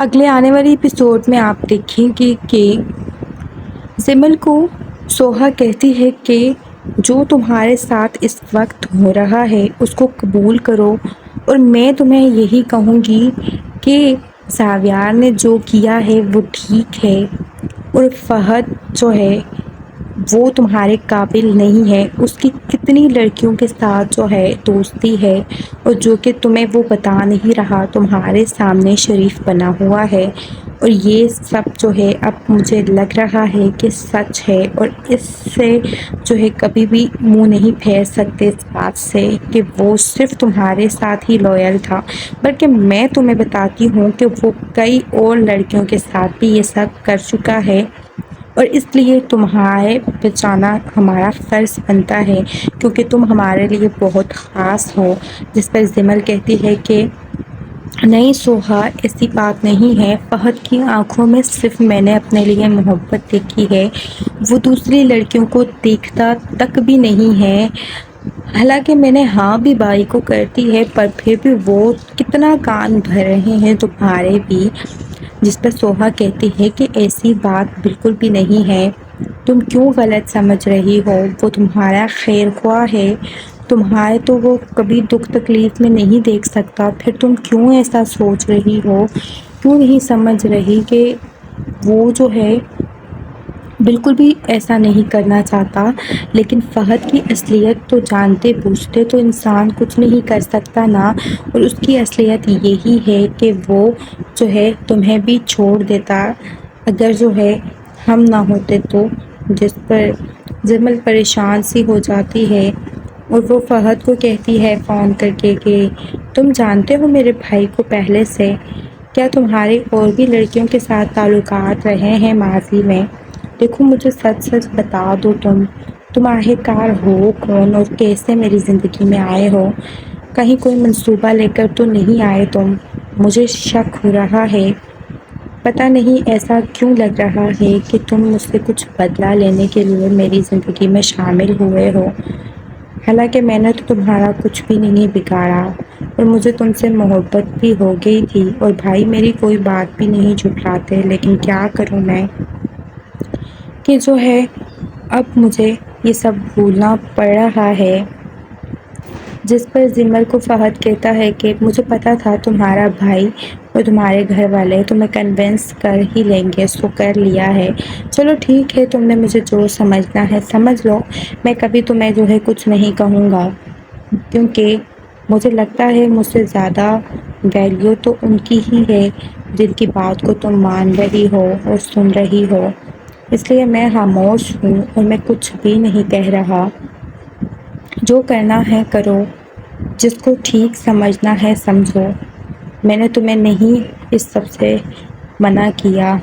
اگلے آنے والی ایپیسوڈ میں آپ دیکھیں گے کہ زمل کو سوہا کہتی ہے کہ جو تمہارے ساتھ اس وقت ہو رہا ہے اس کو قبول کرو، اور میں تمہیں یہی کہوں گی کہ زاویار نے جو کیا ہے وہ ٹھیک ہے، اور فہد جو ہے وہ تمہارے قابل نہیں ہے۔ اس کی کتنی لڑکیوں کے ساتھ جو ہے دوستی ہے، اور جو کہ تمہیں وہ بتا نہیں رہا، تمہارے سامنے شریف بنا ہوا ہے، اور یہ سب جو ہے اب مجھے لگ رہا ہے کہ سچ ہے، اور اس سے جو ہے کبھی بھی منہ نہیں پھیر سکتے اس بات سے کہ وہ صرف تمہارے ساتھ ہی لویل تھا، بلکہ میں تمہیں بتاتی ہوں کہ وہ کئی اور لڑکیوں کے ساتھ بھی یہ سب کر چکا ہے، اور اس لیے تمہارے بچانا ہمارا فرض بنتا ہے، کیونکہ تم ہمارے لیے بہت خاص ہو۔ جس پر زمل کہتی ہے کہ نہیں سوہا، ایسی بات نہیں ہے، فہد کی آنکھوں میں صرف میں نے اپنے لیے محبت دیکھی ہے، وہ دوسری لڑکیوں کو دیکھتا تک بھی نہیں ہے، حالانکہ میں نے ہاں بھی بائی کو کرتی ہے، پر پھر بھی وہ کتنا کان بھر رہے ہیں تمہارے بھی۔ جس پر سوہا کہتی ہے کہ ایسی بات بالکل بھی نہیں ہے، تم کیوں غلط سمجھ رہی ہو، وہ تمہارا خیر خواہ ہے، تمہارے تو وہ کبھی دکھ تکلیف میں نہیں دیکھ سکتا، پھر تم کیوں ایسا سوچ رہی ہو، کیوں نہیں سمجھ رہی کہ وہ جو ہے بالکل بھی ایسا نہیں کرنا چاہتا۔ لیکن فہد کی اصلیت تو جانتے بوجھتے تو انسان کچھ نہیں کر سکتا نا، اور اس کی اصلیت یہی ہے کہ وہ جو ہے تمہیں بھی چھوڑ دیتا اگر جو ہے ہم نہ ہوتے تو۔ جس پر زمل پریشان سی ہو جاتی ہے، اور وہ فہد کو کہتی ہے فون کر کے کہ تم جانتے ہو میرے بھائی کو پہلے سے، کیا تمہارے اور بھی لڑکیوں کے ساتھ تعلقات رہے ہیں ماضی میں؟ دیکھو مجھے سچ سچ بتا دو، تم آخرکار ہو کون اور کیسے میری زندگی میں آئے ہو؟ کہیں کوئی منصوبہ لے کر تو نہیں آئے تم؟ مجھے شک ہو رہا ہے، پتہ نہیں ایسا کیوں لگ رہا ہے کہ تم مجھ سے کچھ بدلہ لینے کے لیے میری زندگی میں شامل ہوئے ہو، حالانکہ میں نے تو تمہارا کچھ بھی نہیں بگاڑا، اور مجھے تم سے محبت بھی ہو گئی تھی، اور بھائی میری کوئی بات بھی نہیں جھٹلاتے، لیکن کیا کروں میں کہ جو ہے اب مجھے یہ سب بھولنا پڑ رہا ہے۔ جس پر زمل کو فہد کہتا ہے کہ مجھے پتا تھا تمہارا بھائی اور تمہارے گھر والے تمہیں کنونس کر ہی لیں گے، سو کر لیا ہے، چلو ٹھیک ہے، تم نے مجھے جو سمجھنا ہے سمجھ لو، میں کبھی تمہیں جو ہے کچھ نہیں کہوں گا، کیونکہ مجھے لگتا ہے مجھ سے زیادہ ویلیو تو ان کی ہی ہے جن کی بات کو تم مان رہی ہو اور سن رہی ہو، اس لیے میں خاموش ہوں اور میں کچھ بھی نہیں کہہ رہا، جو کرنا ہے کرو، جس کو ٹھیک سمجھنا ہے سمجھو، میں نے تمہیں نہیں اس سب سے منع کیا۔